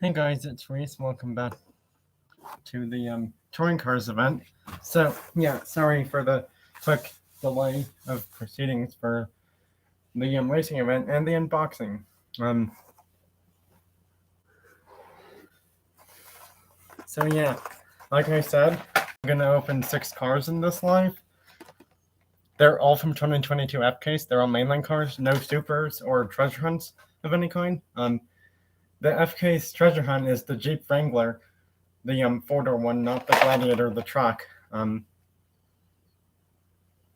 Hey guys, it's Reese. Welcome back to the touring cars event. So yeah, sorry for the quick delay of proceedings for the racing event and the unboxing. So yeah, like I said, I'm gonna open 6 cars in this live. They're all from 2022 F-Case. They're all mainline cars, no supers or treasure hunts of any kind. The F-Case treasure hunt is the Jeep Wrangler, the 4-door one, not the Gladiator, the truck.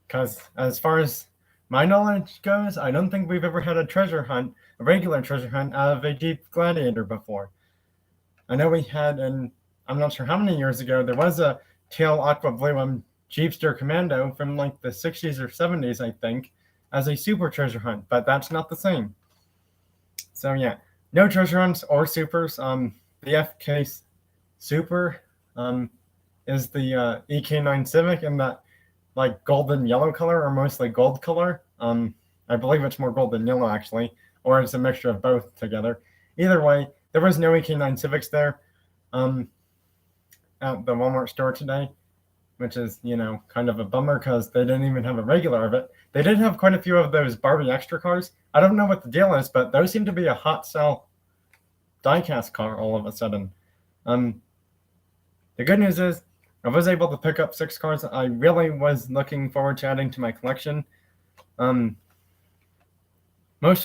Because as far as my knowledge goes, I don't think we've ever had a treasure hunt, a regular treasure hunt, out of a Jeep Gladiator before. I know we had, and I'm not sure how many years ago, there was a teal aqua blue Jeepster Commando from like the 60s or 70s, I think, as a super treasure hunt, but that's not the same. So yeah, no treasure hunts or supers. The F-Case Super is the EK9 Civic in that like golden yellow color, or mostly gold color. I believe it's more gold than yellow actually, or it's a mixture of both together. Either way, there was no EK9 Civics there at the Walmart store today, which is, kind of a bummer because they didn't even have a regular of it. They did have quite a few of those Barbie extra cars. I don't know what the deal is, but those seem to be a hot sell diecast car all of a sudden. The good news is I was able to pick up 6 cars I really was looking forward to adding to my collection. Most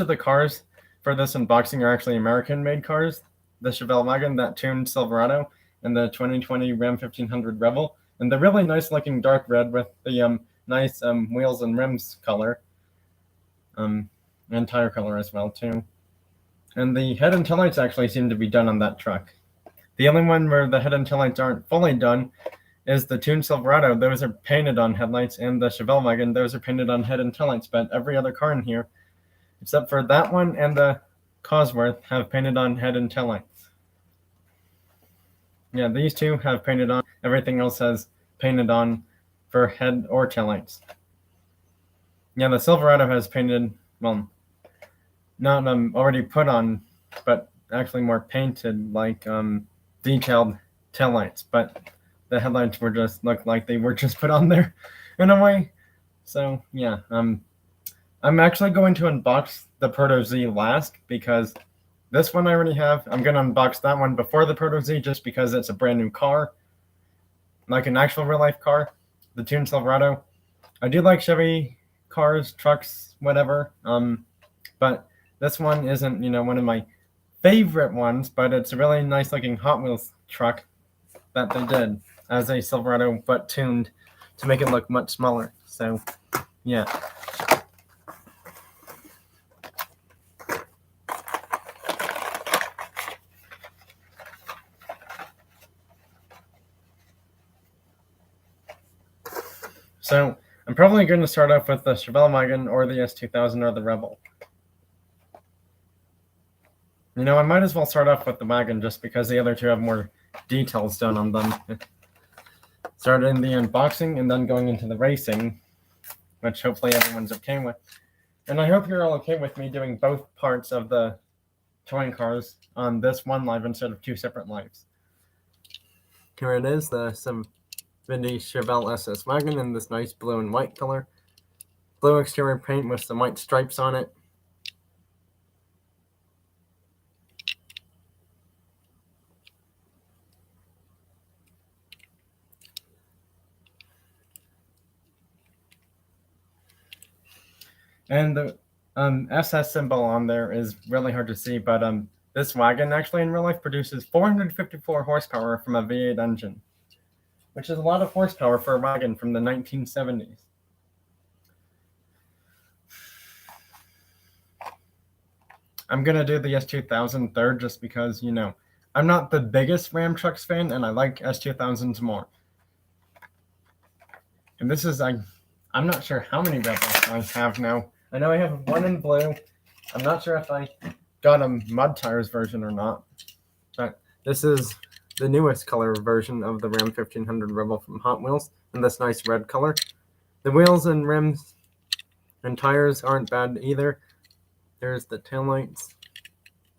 of the cars for this unboxing are actually American-made cars. The Chevelle Wagon, that tuned Silverado, and the 2020 Ram 1500 Rebel, and the really nice-looking dark red with the nice wheels and rims color, and tire color as well too. And the head and taillights actually seem to be done on that truck. The only one where the head and taillights aren't fully done is the tuned Silverado. Those are painted on headlights, and the Chevelle Wagon, those are painted on head and taillights, but every other car in here, except for that one and the Cosworth, have painted on head and taillights. Yeah, these two have painted on. Everything else has painted on for head or taillights. Yeah, the Silverado has painted, well, not already put on, but actually more painted, like detailed taillights, but the headlights were just looked like they were just put on there in a way. So yeah, I'm actually going to unbox the Proto Z last because this one I already have. I'm gonna unbox that one before the Proto Z just because it's a brand new car, like an actual real life car, the tuned Silverado. I do like Chevy cars, trucks, whatever. But this one isn't, one of my favorite ones, but it's a really nice looking Hot Wheels truck that they did as a Silverado, but tuned to make it look much smaller. So yeah. So I'm probably going to start off with the Chevelle Wagon or the S2000 or the Rebel. I might as well start off with the Wagon just because the other two have more details done on them. Starting the unboxing and then going into the racing, which hopefully everyone's okay with. And I hope you're all okay with me doing both parts of the touring cars on this one live instead of 2 separate lives. Here it is, the Vindy Chevelle SS Wagon in this nice blue and white color. Blue exterior paint with some white stripes on it. And the SS symbol on there is really hard to see, but this wagon actually in real life produces 454 horsepower from a V8 engine, which is a lot of horsepower for a wagon from the 1970s. I'm going to do the S2000 third just because, I'm not the biggest Ram trucks fan, and I like S2000s more. And this is, I'm not sure how many Rebels I have now. I know I have one in blue. I'm not sure if I got a mud tires version or not. But this is the newest color version of the Ram 1500 Rebel from Hot Wheels in this nice red color. The wheels and rims and tires aren't bad either. There's the taillights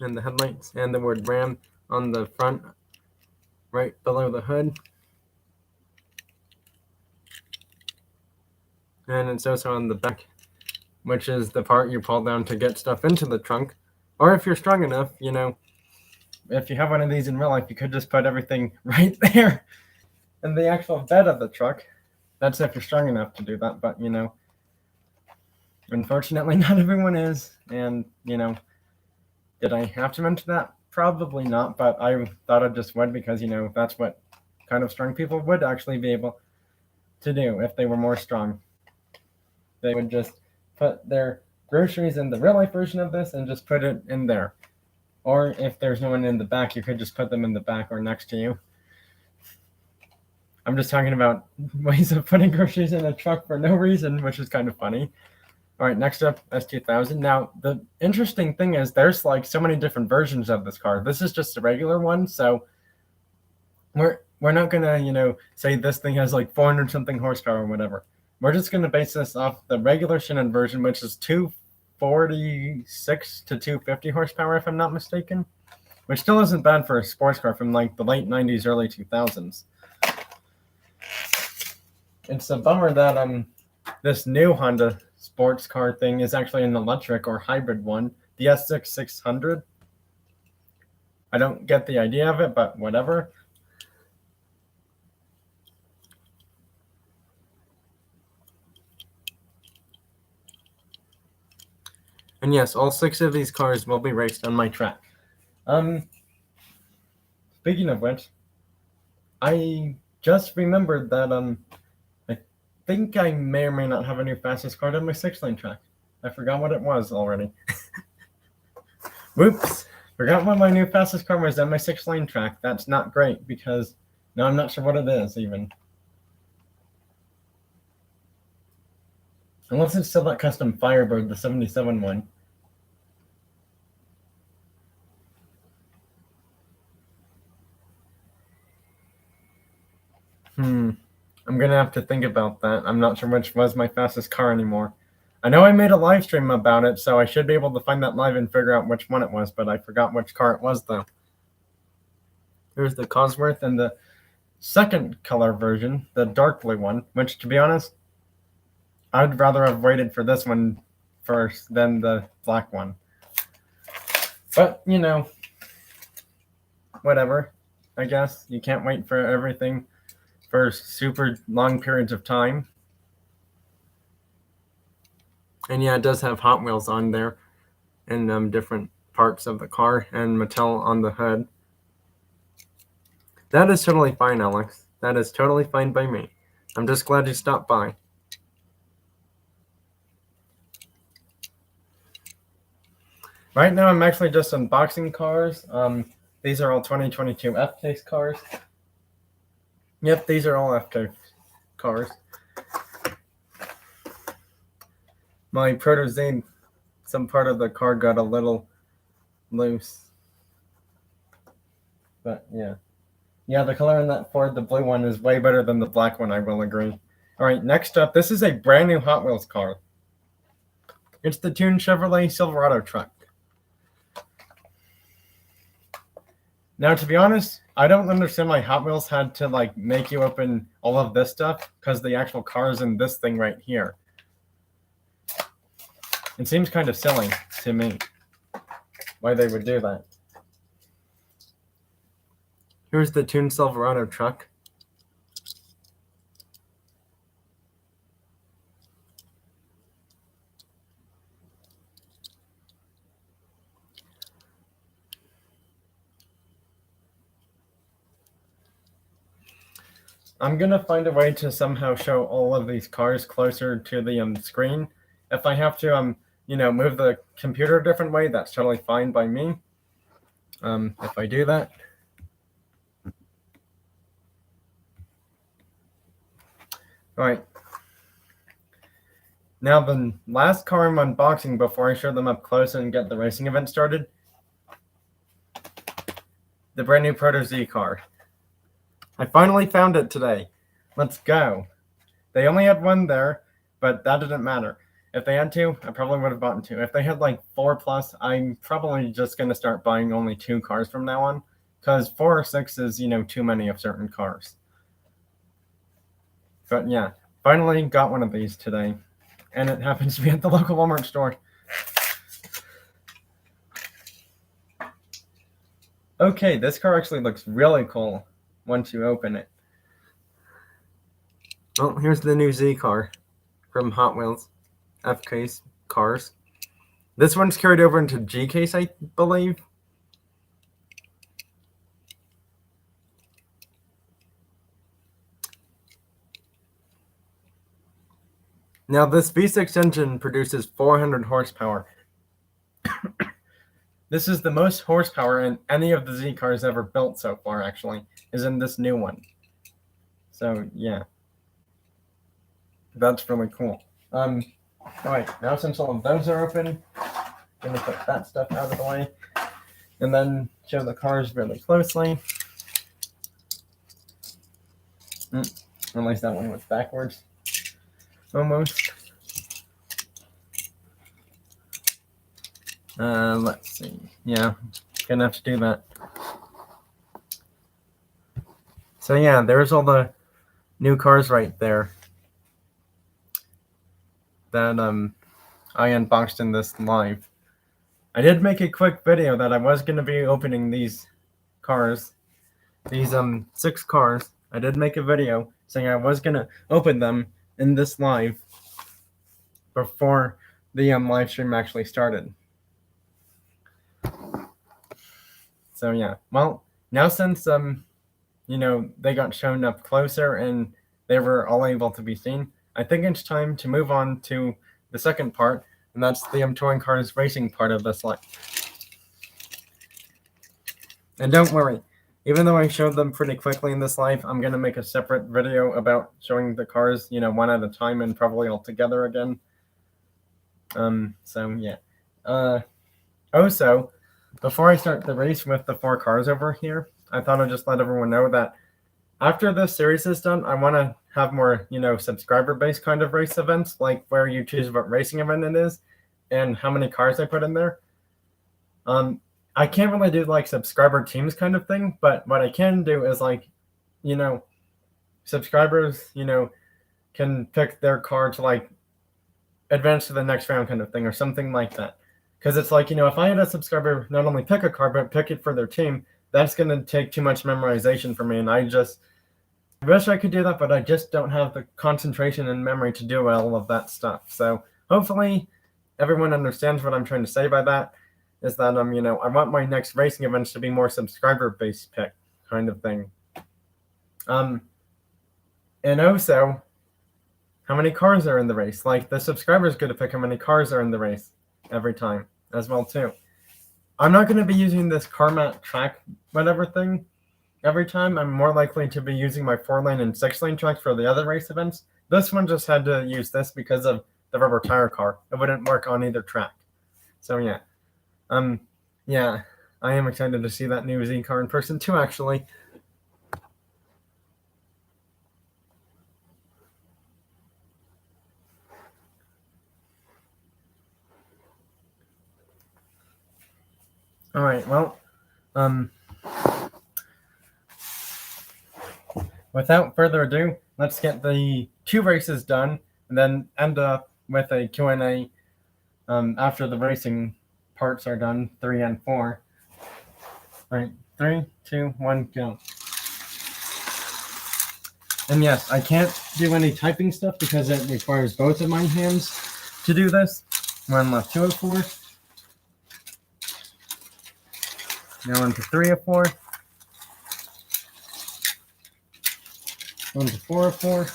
and the headlights and the word Ram on the front, right below the hood. And it's also on the back, which is the part you pull down to get stuff into the trunk. Or if you're strong enough, if you have one of these in real life, you could just put everything right there in the actual bed of the truck. That's if you're strong enough to do that, but unfortunately not everyone is. And did I have to mention that? Probably not, but I thought I just would because that's what kind of strong people would actually be able to do if they were more strong. They would just put their groceries in the real life version of this and just put it in there. Or if there's no one in the back, you could just put them in the back or next to you. I'm just talking about ways of putting groceries in a truck for no reason, which is kind of funny. All right, next up, S2000. Now, the interesting thing is there's like so many different versions of this car. This is just a regular one, so we're not gonna, say this thing has like 400 something horsepower or whatever. We're just gonna base this off the regular Shannon version, which is 246 to 250 horsepower, if I'm not mistaken, which still isn't bad for a sports car from like the late 90s, early 2000s. It's a bummer that this new Honda sports car thing is actually an electric or hybrid one, the S6600. I don't get the idea of it, but whatever. And yes, all 6 of these cars will be raced on my track. Speaking of which, I just remembered that I think I may or may not have a new fastest car on my 6-lane track. I forgot what it was already. Whoops! Forgot what my new fastest car was on my 6-lane track. That's not great because now I'm not sure what it is even. Unless it's still that custom Firebird, the 77 one. I'm gonna have to think about that. I'm not sure which was my fastest car anymore. I know I made a live stream about it, so I should be able to find that live and figure out which one it was, but I forgot which car it was, though. Here's the Cosworth and the second color version, the dark blue one, which, to be honest, I'd rather have waited for this one first than the black one. But, whatever. I guess you can't wait for everything for super long periods of time. And yeah, it does have Hot Wheels on there and different parts of the car and Mattel on the hood. That is totally fine, Alex. That is totally fine by me. I'm just glad you stopped by. Right now, I'm actually just unboxing cars. These are all 2022 F-Case cars. Yep, these are all F-Case cars. My protege, some part of the car got a little loose. But yeah. Yeah, the color in that Ford, the blue one, is way better than the black one, I will agree. All right, next up, this is a brand new Hot Wheels car. It's the tuned Chevrolet Silverado truck. Now, to be honest, I don't understand why Hot Wheels had to make you open all of this stuff because the actual car is in this thing right here. It seems kind of silly to me why they would do that. Here's the tuned Silverado truck. I'm going to find a way to somehow show all of these cars closer to the screen. If I have to, move the computer a different way, that's totally fine by me. If I do that. All right. Now, the last car I'm unboxing before I show them up close and get the racing event started, the brand new Proto Z car. I finally found it today. Let's go. They only had one there, but that didn't matter. If they had 2, I probably would have bought 2. If they had 4+, I'm probably just going to start buying only 2 cars from now on because 4 or 6 is, too many of certain cars. But yeah, finally got one of these today, and it happens to be at the local Walmart store. Okay, this car actually looks really cool once you open it. Oh, here's the new Z car from Hot Wheels F-Case Cars. This one's carried over into G-Case, I believe. Now, this V6 engine produces 400 horsepower. This is the most horsepower in any of the Z cars ever built so far, actually, is in this new one. So, yeah. That's really cool. Alright, now since all of those are open, I'm going to put that stuff out of the way. And then show the cars really closely. At least that one was backwards. Almost. Let's see. Yeah, gonna have to do that. So yeah, there's all the new cars right there that I unboxed in this live. I did make a quick video that I was gonna be opening these cars, these 6 cars. I did make a video saying I was gonna open them in this live before the live stream actually started. So yeah, well, now since they got shown up closer and they were all able to be seen, I think it's time to move on to the second part, and that's the touring cars racing part of this live. And don't worry, even though I showed them pretty quickly in this live, I'm gonna make a separate video about showing the cars, one at a time and probably all together again. So yeah. Also, before I start the race with the 4 cars over here, I thought I'd just let everyone know that after this series is done, I want to have more, subscriber-based kind of race events, like where you choose what racing event it is and how many cars I put in there. I can't really do like subscriber teams kind of thing, but what I can do is like, subscribers, can pick their car to like advance to the next round kind of thing or something like that. Because it's like, if I had a subscriber not only pick a car, but pick it for their team, that's going to take too much memorization for me. And I wish I could do that, but I just don't have the concentration and memory to do all of that stuff. So hopefully everyone understands what I'm trying to say by that, is that, I want my next racing events to be more subscriber-based pick kind of thing. And also, how many cars are in the race? Like, the subscribers get to pick how many cars are in the race every time as well too. I'm not going to be using this CarMat track whatever thing every time. I'm more likely to be using my 4-lane and 6-lane tracks for the other race events. This one just had to use this because of the rubber tire car. It wouldn't work on either track. So yeah. Yeah, I am excited to see that new Z car in person too, actually. All right, well, without further ado, let's get the 2 races done and then end up with a Q&A after the racing parts are done, 3 and 4. All right, 3, 2, 1, go. And yes, I can't do any typing stuff because it requires both of my hands to do this. 1 left, 2 of 4. Now on to 3 of 4. On to 4 of 4.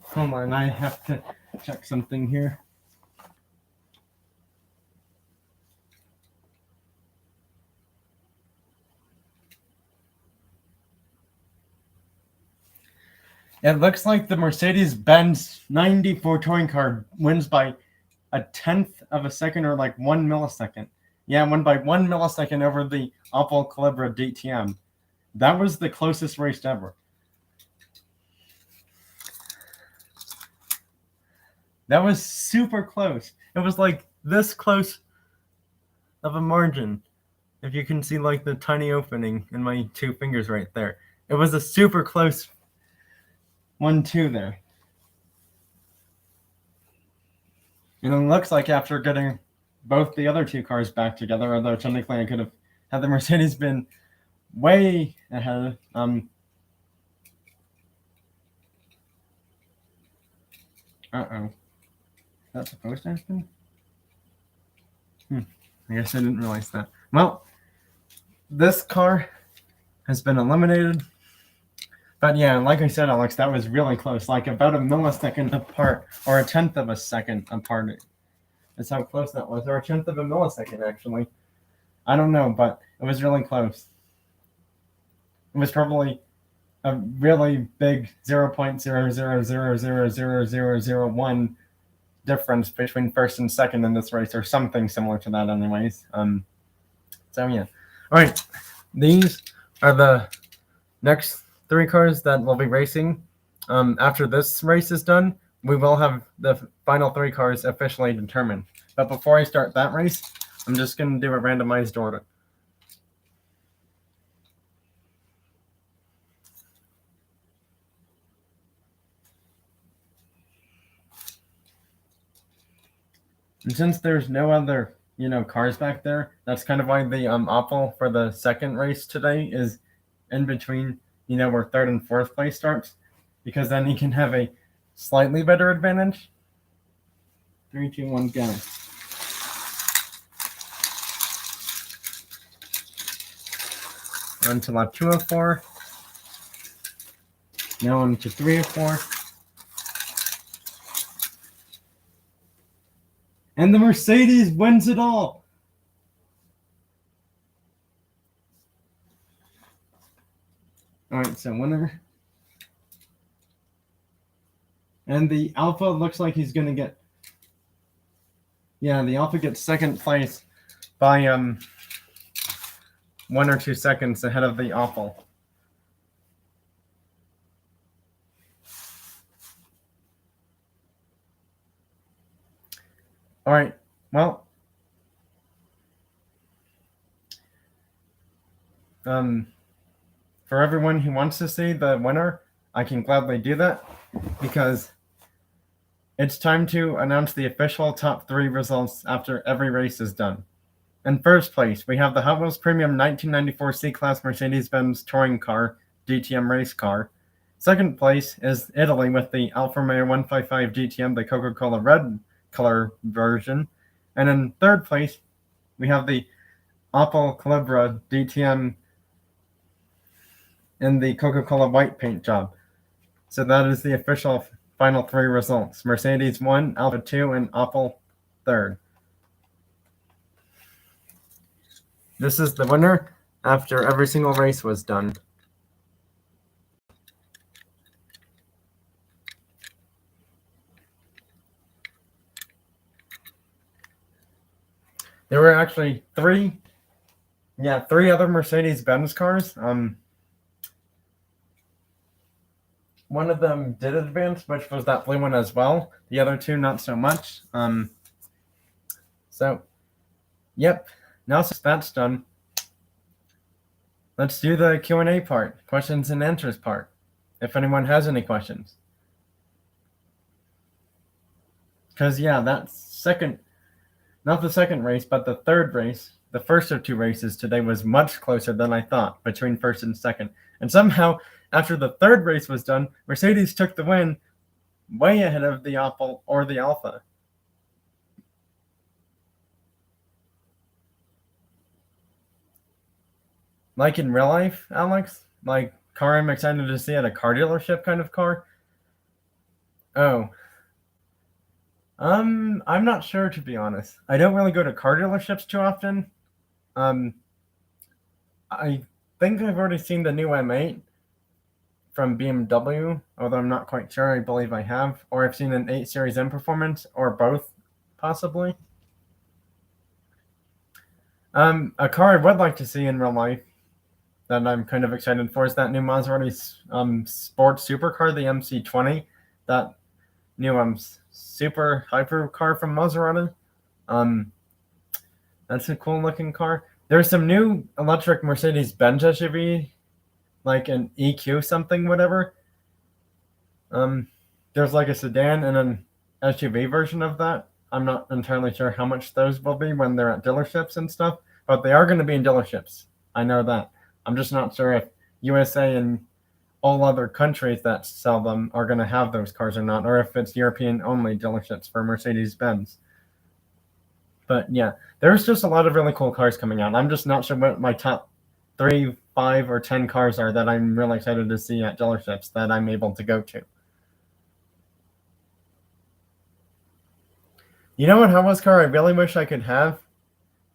Hold on, I have to check something here. It looks like the Mercedes-Benz 94 touring car wins by 1/10 of a second or like 1 millisecond. Yeah, won by 1 millisecond over the Opel Calibra DTM. That was the closest race ever. That was super close. It was like this close of a margin. If you can see like the tiny opening in my two fingers right there. It was a super close 1-2 there. And it looks like after getting both the other two cars back together, although technically I could have had the Mercedes been way ahead. Is that supposed to happen? I guess I didn't realize that. Well, this car has been eliminated. But yeah, like I said, Alex, that was really close. Like about a millisecond apart, or a tenth of a second apart. That's how close that was. Or a tenth of a millisecond, actually. I don't know, but it was really close. It was probably a really big 0.000000001 difference between first and second in this race, or something similar to that anyways. So yeah. All right. These are the next 3 cars that will be racing. After this race is done, we will have the final 3 cars officially determined. But before I start that race, I'm just going to do a randomized order. And since there's no other, cars back there, that's kind of why the opal for the second race today is in between, where 3rd and 4th place starts, because then he can have a slightly better advantage. 3, 2, 1, go. On to lap 2 of 4. Now on to 3 of 4. And the Mercedes wins it all. All right, so winner. And the Alpha looks like he's going to get... Yeah, the Alpha gets second place by 1 or 2 seconds ahead of the Opal. All right, well, for everyone who wants to see the winner, I can gladly do that, because it's time to announce the official top 3 results after every race is done. In first place, we have the Hot Wheels Premium 1994 C-Class Mercedes-Benz Touring Car DTM race car. Second place is Italy with the Alfa Romeo 155 DTM, the Coca-Cola red color version. And in third place, we have the Opel Calibra DTM in the Coca-Cola white paint job. So that is the official final 3 results. Mercedes 1, Alfa 2, and Opel 3rd. This is the winner after every single race was done. There were actually 3 other Mercedes-Benz cars. One of them did advance, which was that blue one as well. The other 2, not so much. So, yep. Now since that's done, let's do the Q&A part, questions and answers part, if anyone has any questions. Because, yeah, that's not the second race, but the 3rd race, the first of 2 races today was much closer than I thought between 1st and 2nd. And somehow, after the 3rd race was done, Mercedes took the win way ahead of the Opel or the Alfa. Like in real life, Alex? Like car I'm excited to see at a car dealership kind of car? Oh. I'm not sure, to be honest. I don't really go to car dealerships too often. I think I've already seen the new M8 from BMW, although I'm not quite sure. I believe I have. Or I've seen an 8 Series M Performance, or both, possibly. A car I would like to see in real life that I'm kind of excited for is that new Maserati sports supercar, the MC20. That new super hyper car from Maserati. That's a cool looking car. There's some new electric Mercedes-Benz SUV, like an EQ something, whatever. There's like a sedan and an SUV version of that. I'm not entirely sure how much those will be when they're at dealerships and stuff, but they are going to be in dealerships. I know that. I'm just not sure if USA and all other countries that sell them are going to have those cars or not, or if it's European only dealerships for Mercedes-Benz. But yeah, there's just a lot of really cool cars coming out. I'm just not sure what my top 3, 5, or 10 cars are that I'm really excited to see at dealerships that I'm able to go to. You know what Hot Wheels car I really wish I could have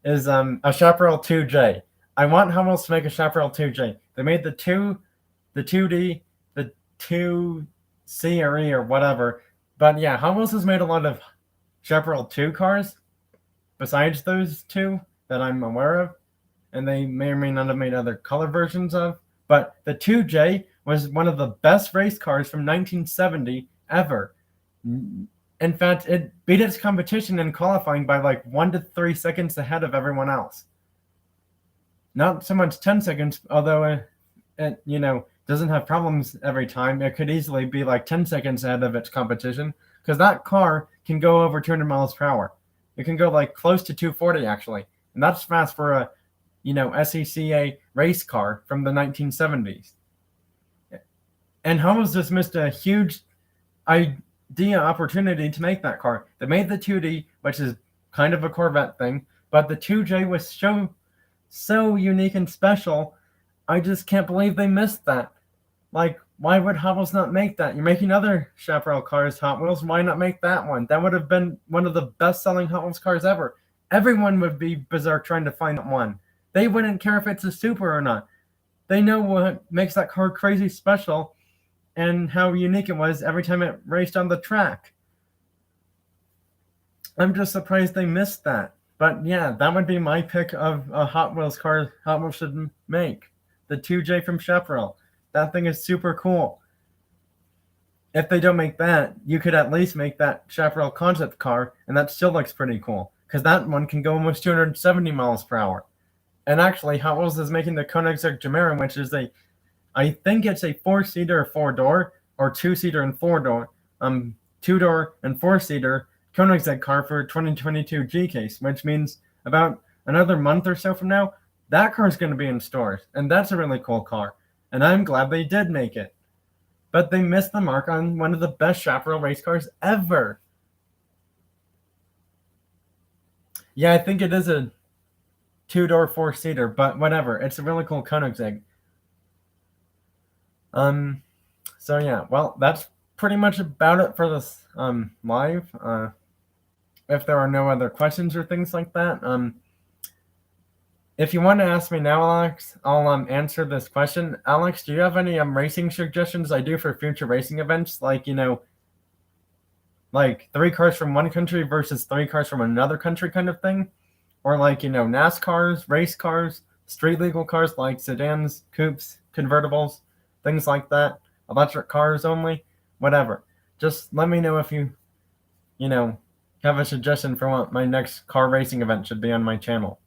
is a Chaparral 2J. I want Hot Wheels to make a Chaparral 2J. They made the 2D, the 2C or E or whatever. But yeah, Hot Wheels has made a lot of Chaparral 2 cars besides those two that I'm aware of. And they may or may not have made other color versions of. But the 2J was one of the best race cars from 1970 ever. In fact, it beat its competition in qualifying by like 1 to 3 seconds ahead of everyone else. Not so much 10 seconds, although it doesn't have problems every time. It could easily be like 10 seconds ahead of its competition because that car can go over 200 miles per hour. It can go like close to 240 actually, and that's fast for a SECA race car from the 1970s. And Hummels just missed a huge opportunity to make that car. They made the 2D, which is kind of a Corvette thing, but the 2J was so unique and special. I just can't believe they missed that. Like, why would Hot Wheels not make that? You're making other Chaparral cars, Hot Wheels. Why not make that one? That would have been one of the best-selling Hot Wheels cars ever. Everyone would be berserk trying to find that one. They wouldn't care if it's a Super or not. They know what makes that car crazy special and how unique it was every time it raced on the track. I'm just surprised they missed that. But yeah, that would be my pick of a Hot Wheels car Hot Wheels should make. The 2J from Chaparral. That thing is super cool. If they don't make that, you could at least make that Chaparral concept car, and that still looks pretty cool. Because that one can go almost 270 miles per hour. And actually, Hot Wheels is making the Koenigsegg Gemera, which is I think it's a 4-seater, 4-door, or 2-seater and 4-door, 2-door and 4-seater Koenigsegg car for 2022 G-Case, which means about another month or so from now, that car is going to be in stores, and that's a really cool car, and I'm glad they did make it. But they missed the mark on one of the best Chaparral race cars ever. Yeah, I think it is a 2-door, 4-seater, but whatever. It's a really cool Koenigsegg. So yeah, well, that's pretty much about it for this live. If there are no other questions or things like that, if you want to ask me now, Alex, I'll answer this question. Alex, do you have any racing suggestions I do for future racing events? Like, like 3 cars from one country versus 3 cars from another country kind of thing? Or like, NASCARs, race cars, street legal cars like sedans, coupes, convertibles, things like that. Electric cars only, whatever. Just let me know if you have a suggestion for what my next car racing event should be on my channel.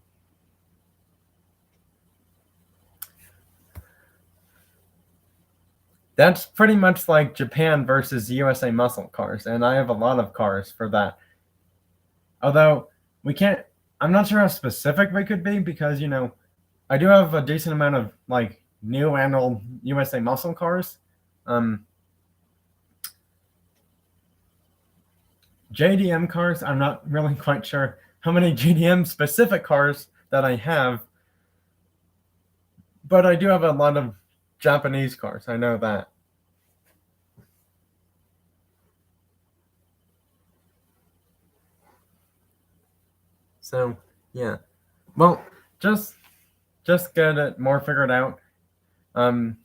That's pretty much like Japan versus USA muscle cars, and I have a lot of cars for that. Although I'm not sure how specific we could be because, I do have a decent amount of like new and old USA muscle cars. JDM cars, I'm not really quite sure how many JDM specific cars that I have, but I do have a lot of Japanese cars. I know that. So yeah, well, just get it more figured out, and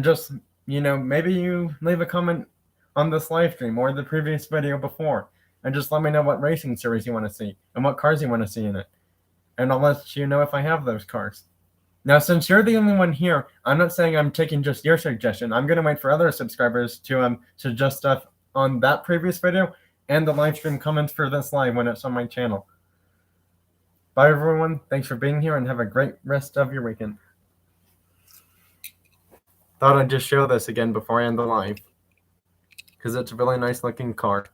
just maybe you leave a comment on this live stream or the previous video before, and just let me know what racing series you want to see and what cars you want to see in it, and I'll let you know if I have those cars. Now, since you're the only one here, I'm not saying I'm taking just your suggestion. I'm going to wait for other subscribers to suggest stuff on that previous video, and the live stream comments for this live when it's on my channel. Bye, everyone. Thanks for being here, and have a great rest of your weekend. Thought I'd just show this again before I end the live, because it's a really nice looking car.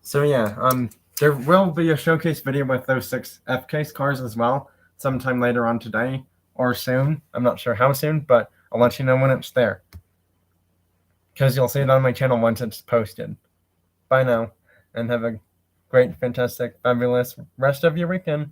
So yeah, there will be a showcase video with those 6 F-Case cars as well, sometime later on today or soon. I'm not sure how soon, but I'll let you know when it's there, because you'll see it on my channel once it's posted. Bye now, and have a great, fantastic, fabulous rest of your weekend.